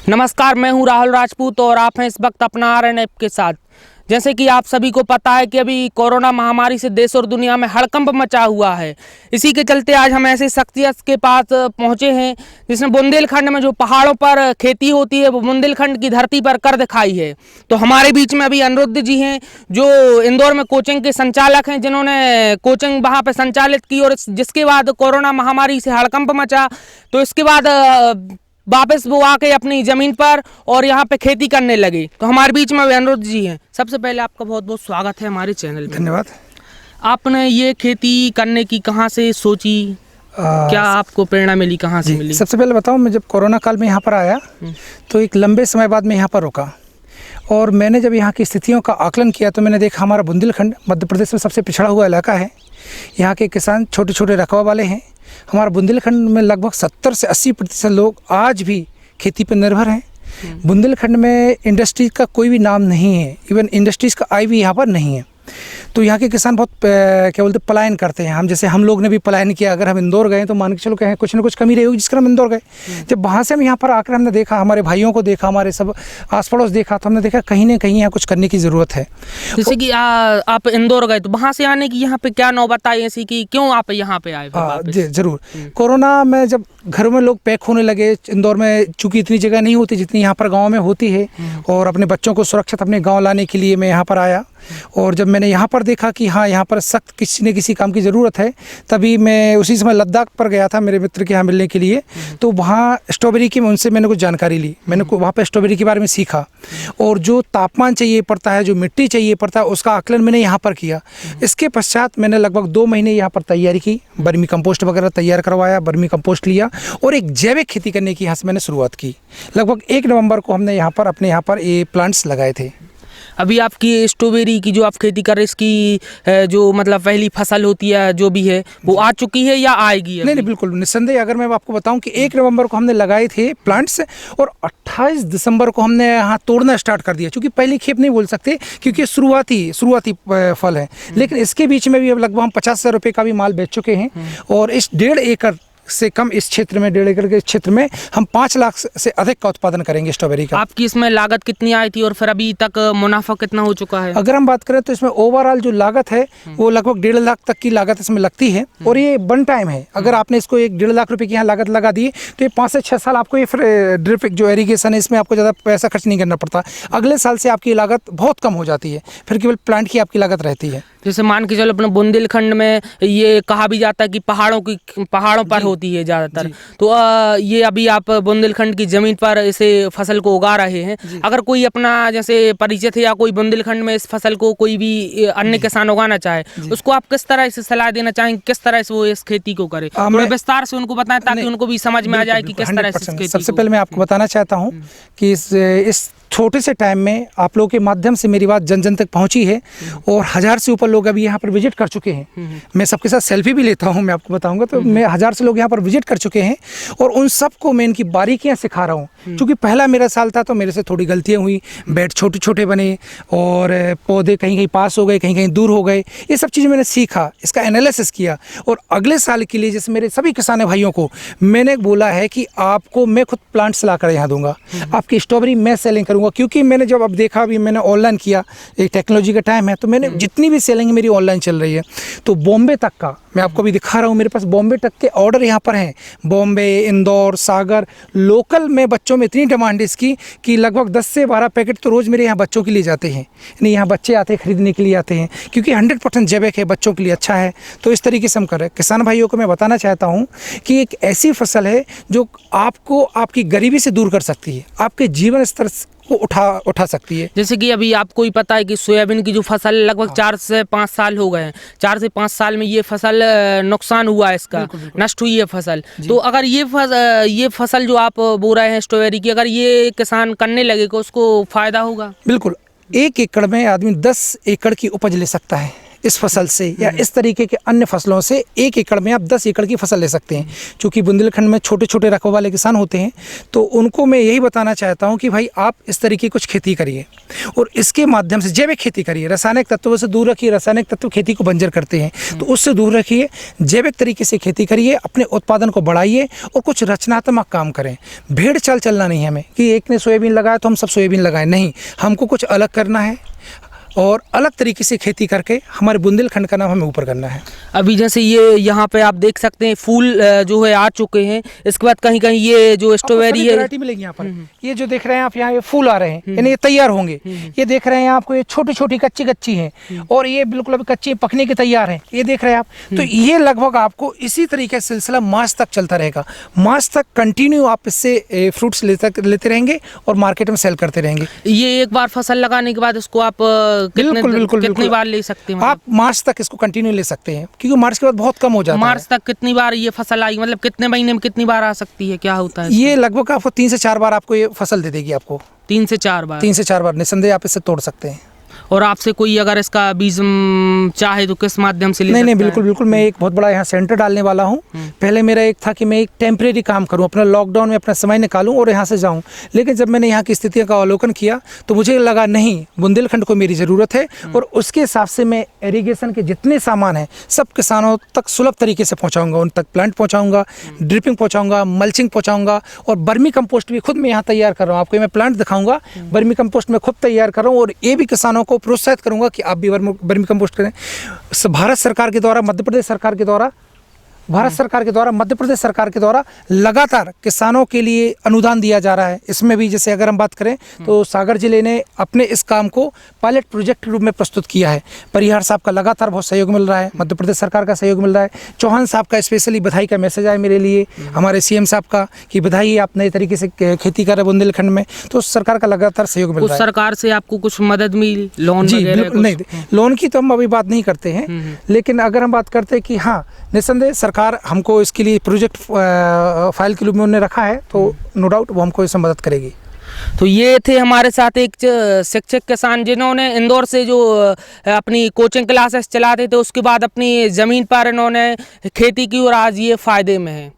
नमस्कार, मैं हूं राहुल राजपूत और आप हैं इस वक्त अपना RN ऐप के साथ। जैसे कि आप सभी को पता है कि अभी कोरोना महामारी से देश और दुनिया में हड़कंप मचा हुआ है। इसी के चलते आज हम ऐसे शख्सियत के पास पहुंचे हैं जिसने बुंदेलखंड में जो पहाड़ों पर खेती होती है वो बुंदेलखंड की धरती पर कर दिखाई है। तो हमारे बीच में अभी अनिरुद्ध जी हैं जो इंदौर में कोचिंग के संचालक हैं, जिन्होंने कोचिंग वहाँ पर संचालित की और जिसके बाद कोरोना महामारी से हड़कंप मचा। तो इसके बाद वापस वो आके अपनी ज़मीन पर और यहाँ पे खेती करने लगे। तो हमारे बीच में अनिरुद्ध जी हैं। सबसे पहले आपका बहुत बहुत स्वागत है हमारे चैनल में। धन्यवाद। आपने ये खेती करने की कहाँ से सोची, क्या आपको प्रेरणा मिली, कहाँ से मिली? सबसे पहले बताऊँ, मैं जब कोरोना काल में यहाँ पर आया तो एक लंबे समय बाद मैं यहाँ पर रुका और मैंने जब यहाँ की स्थितियों का आकलन किया तो मैंने देखा हमारा बुंदेलखंड मध्य प्रदेश में सबसे पिछड़ा हुआ इलाका है। यहाँ के किसान छोटे छोटे रकबा वाले हैं। हमारा बुंदेलखंड में लगभग 70 से 80% लोग आज भी खेती पर निर्भर हैं। बुंदेलखंड में इंडस्ट्रीज़ का कोई भी नाम नहीं है, इवन इंडस्ट्रीज़ का आई भी यहाँ पर नहीं है। तो यहाँ के किसान बहुत क्या बोलते पलायन करते हैं। हम लोग ने भी पलायन किया। अगर हम इंदौर गए तो मान के चलो कहें कुछ ना कुछ कमी रही होगी जिसके हम इंदौर गए। जब वहाँ से हम यहाँ पर आकर हमने देखा, हमारे भाइयों को देखा, हमारे सब आस पड़ोस देखा, तो हमने देखा कहीं ना कहीं यहाँ कुछ करने की ज़रूरत है। जैसे कि आप इंदौर गए तो वहाँ से आने की यहाँ पे क्या नौबत आई ऐसी कि क्यों आप यहाँ पे आए? जी ज़रूर। कोरोना में जब घरों में लोग पैक होने लगे, इंदौर में चूँकि इतनी जगह नहीं होती जितनी यहाँ पर गाँव में होती है, और अपने बच्चों को सुरक्षित अपने गाँव लाने के लिए मैं यहाँ पर आया। और जब मैंने यहाँ पर देखा कि हाँ, यहाँ पर सख्त किसी न किसी काम की ज़रूरत है, तभी मैं उसी समय लद्दाख पर गया था मेरे मित्र के यहाँ मिलने के लिए। तो वहाँ स्ट्रॉबेरी की मैंने कुछ जानकारी ली। मैंने वहाँ पर स्ट्रॉबेरी के बारे में सीखा और जो तापमान चाहिए पड़ता है, जो मिट्टी चाहिए पड़ता है, उसका आकलन मैंने यहाँ पर किया। इसके पश्चात मैंने लगभग 2 महीने यहाँ पर तैयारी की, वर्मी कंपोस्ट वगैरह तैयार करवाया, वर्मी कंपोस्ट लिया और एक जैविक खेती करने की यहाँ से मैंने शुरुआत की। लगभग 1 नवंबर को हमने यहाँ पर अपने यहाँ पर ये प्लांट्स लगाए थे। अभी आपकी स्ट्रॉबेरी की जो आप खेती कर रहे हैं, इसकी जो मतलब पहली फसल होती है जो भी है वो आ चुकी है या आएगी? नहीं, बिल्कुल निस्संदेह। अगर मैं आपको बताऊं कि 1 नवंबर को हमने लगाए थे प्लांट्स और 28 दिसंबर को हमने यहाँ तोड़ना स्टार्ट कर दिया। क्योंकि पहली खेप नहीं बोल सकते क्योंकि शुरुआती फल है, लेकिन इसके बीच में भी अब लगभग हम 50,000 रुपये का भी माल बेच चुके हैं। और इस 1.5 एकड़ से कम इस क्षेत्र में, 1.5 एकड़ के क्षेत्र में हम 5 लाख से अधिक का उत्पादन करेंगे स्ट्रॉबेरी का। आपकी इसमें लागत कितनी आई थी और फिर अभी तक मुनाफा कितना हो चुका है? अगर हम बात करें तो इसमें ओवरऑल जो लागत है वो लगभग 1.5 लाख तक की लागत इसमें लगती है। और ये वन टाइम है। अगर आपने इसको 1.5 लाख रुपए की यहाँ लागत लगा दी तो ये 5 से 6 साल आपको ये फिर ड्रिप जो इरीगेशन है इसमें आपको ज़्यादा पैसा खर्च नहीं करना पड़ता। अगले साल से आपकी लागत बहुत कम हो जाती है, फिर केवल प्लांट की आपकी लागत रहती है। जैसे मान के चलो अपने बुंदेलखंड में ये कहा भी जाता है कि पहाड़ों पर होती है ज़्यादातर। तो ये अभी आप बुंदेलखंड की ज़मीन पर इसे फसल को उगा रहे हैं। अगर कोई अपना जैसे परिचित है या कोई बुंदेलखंड में इस फसल को कोई भी अन्य किसान उगाना चाहे, उसको आप किस तरह से सलाह देना चाहेंगे, किस तरह से वो इस खेती को करे? थोड़ा विस्तार से उनको बताएं ताकि उनको भी समझ में आ जाए कि किस तरह से खेती। सबसे पहले मैं आपको बताना चाहता हूँ कि इस छोटे से टाइम में आप लोगों के माध्यम से मेरी बात जन जन तक पहुंची है और 1000 से ऊपर लोग अभी यहाँ पर विजिट कर चुके हैं। मैं सबके साथ सेल्फी भी लेता हूँ, मैं आपको बताऊंगा। तो मैं 1000 से लोग यहाँ पर विजिट कर चुके हैं और उन सबको मैं इनकी बारीकियाँ सिखा रहा हूँ। क्योंकि पहला मेरा साल था तो मेरे से थोड़ी गलतियाँ हुई, बेड छोटे छोटे बने और पौधे कहीं कहीं पास हो गए, कहीं कहीं दूर हो गए। ये सब चीज़ें मैंने सीखा, इसका एनालिसिस किया और अगले साल के लिए जैसे मेरे सभी किसान भाइयों को मैंने बोला है कि आपको मैं खुद प्लांट्स ला कर यहाँ दूंगा, आपकी स्ट्रॉबेरी मैं सेलिंग करूँगा। क्योंकि मैंने जब अब देखा, अभी मैंने ऑनलाइन किया, एक टेक्नोलॉजी का टाइम है, तो मैंने जितनी भी सेलिंग मेरी ऑनलाइन चल रही है, तो बॉम्बे तक का मैं आपको भी दिखा रहा हूँ, मेरे पास बॉम्बे तक के ऑर्डर यहाँ पर हैं। बॉम्बे, इंदौर, सागर, लोकल में बच्चों में इतनी डिमांड है इसकी कि लगभग 10 से 12 पैकेट तो रोज़ मेरे यहाँ बच्चों के लिए जाते हैं। यानी यहाँ बच्चे आते हैं, खरीदने के लिए आते हैं, क्योंकि 100% जैविक है, बच्चों के लिए अच्छा है। तो इस तरीके से हम कर रहे हैं। किसान भाइयों को मैं बताना चाहता हूँ कि एक ऐसी फसल है जो आपको आपकी गरीबी से दूर कर सकती है, आपके जीवन स्तर को उठा सकती है। जैसे कि अभी आपको ही पता है कि सोयाबीन की जो फसल लगभग 4 से 5 साल हो गए हैं। 4 से 5 साल में ये फसल नुकसान हुआ है, इसका नष्ट हुई है फसल। तो अगर ये फसल जो आप बो रहे हैं स्ट्रॉबेरी की, अगर ये किसान करने लगे तो उसको फायदा होगा? बिल्कुल। 1 एकड़ में आदमी 10 एकड़ की उपज ले सकता है। इस फसल से या इस तरीके के अन्य फसलों से 1 एकड़ में आप 10 एकड़ की फसल ले सकते हैं। क्योंकि बुंदेलखंड में छोटे छोटे रकबे वाले किसान होते हैं, तो उनको मैं यही बताना चाहता हूँ कि भाई आप इस तरीके की कुछ खेती करिए और इसके माध्यम से जैविक खेती करिए। रासायनिक तत्वों से दूर रखिए, रासायनिक तत्व खेती को बंजर करते हैं, तो उससे दूर रखिए। जैविक तरीके से खेती करिए, अपने उत्पादन को बढ़ाइए और कुछ रचनात्मक काम करें। भेड़ चाल चलना नहीं है हमें कि एक ने सोयाबीन लगाया तो हम सब सोयाबीन लगाएं, नहीं, हमको कुछ अलग करना है और अलग तरीके से खेती करके हमारे बुंदेलखंड का नाम हमें ऊपर करना है। अभी जैसे ये यहाँ पे आप देख सकते हैं फूल जो है आ चुके हैं, इसके बाद कहीं कहीं ये जो स्ट्रॉबेरी है वैरायटी मिलेगी यहाँ पर। ये जो देख रहे हैं आप, यहाँ ये फूल आ रहे हैं, यानी ये तैयार होंगे। ये देख रहे हैं आपको, ये छोटी छोटी कच्ची कच्ची हैं और ये बिल्कुल अभी कच्ची पकने के तैयार हैं। ये देख रहे हैं आप, तो ये लगभग आपको इसी तरीके से सिलसिला मार्च तक चलता रहेगा। मार्च तक कंटिन्यू आप इससे फ्रूट्स लेते रहेंगे और मार्केट में सेल करते रहेंगे। ये एक बार फसल लगाने के बाद उसको आप कितनी बार ले सकते हैं? आप मार्च तक इसको कंटिन्यू ले सकते हैं, क्योंकि मार्च के बाद बहुत कम हो जाता है। मार्च तक कितनी बार ये फसल आएगी, मतलब कितने महीने में कितनी बार आ सकती है, क्या होता है? ये लगभग आपको 3 से 4 बार आपको ये फसल दे देगी। आपको 3 से 4 बार? 3 से 4 बार निसंदेह आप इससे तोड़ सकते हैं। और आपसे कोई अगर इसका बीज चाहे तो किस माध्यम से ले नहीं सकता नहीं, है? बिल्कुल बिल्कुल, मैं एक बहुत बड़ा यहाँ सेंटर डालने वाला हूँ। पहले मेरा एक था कि मैं एक टेम्परेरी काम करूँ, अपना लॉकडाउन में अपना समय निकालूं और यहाँ से जाऊँ। लेकिन जब मैंने यहाँ की स्थितियों का अवलोकन किया तो मुझे लगा नहीं, बुंदेलखंड को मेरी ज़रूरत है और उसके हिसाब से मैं इरीगेशन के जितने सामान हैं सब किसानों तक सुलभ तरीके से पहुँचाऊँगा। उन तक प्लांट पहुँचाऊँगा, ड्रिपिंग पहुँचाऊँगा, मल्चिंग पहुँचाऊँगा और बर्मी कंपोस्ट भी खुद मैं यहाँ तैयार कर रहा हूँ। आपको मैं प्लांट दिखाऊँगा, बर्मी कंपोस्ट मैं खुद तैयार कर रहा हूँ और ये भी किसानों को प्रोत्साहित करूँगा कि आप भी बर्मी कंपोस्ट करें। भारत सरकार के द्वारा, मध्य प्रदेश सरकार के द्वारा, मध्य प्रदेश सरकार के द्वारा लगातार किसानों के लिए अनुदान दिया जा रहा है। इसमें भी जैसे अगर हम बात करें तो सागर जिले ने अपने इस काम को पायलट प्रोजेक्ट के रूप में प्रस्तुत किया है। परिहार साहब का लगातार बहुत सहयोग मिल रहा है, मध्य प्रदेश सरकार का सहयोग मिल रहा है। चौहान साहब का स्पेशली बधाई का मैसेज आया मेरे लिए, हमारे CM साहब का, कि बधाई, आप नए तरीके से खेती कर रहे हैं बुंदेलखंड में। तो सरकार का लगातार सहयोग मिल रहा है। सरकार से आपको कुछ मदद मिली, लोन जी वगैरह? नहीं, लोन की तो हम अभी बात नहीं करते हैं, लेकिन अगर हम बात करते हैं कि हाँ, निसंदेह सरकार हमको इसके लिए प्रोजेक्ट फाइल के रूप में उन्होंने रखा है, तो नो डाउट वो हमको इसमें मदद करेगी। तो ये थे हमारे साथ एक शिक्षक किसान जिन्होंने इंदौर से जो अपनी कोचिंग क्लासेस चलाते थे, उसके बाद अपनी ज़मीन पर इन्होंने खेती की और आज ये फ़ायदे में है।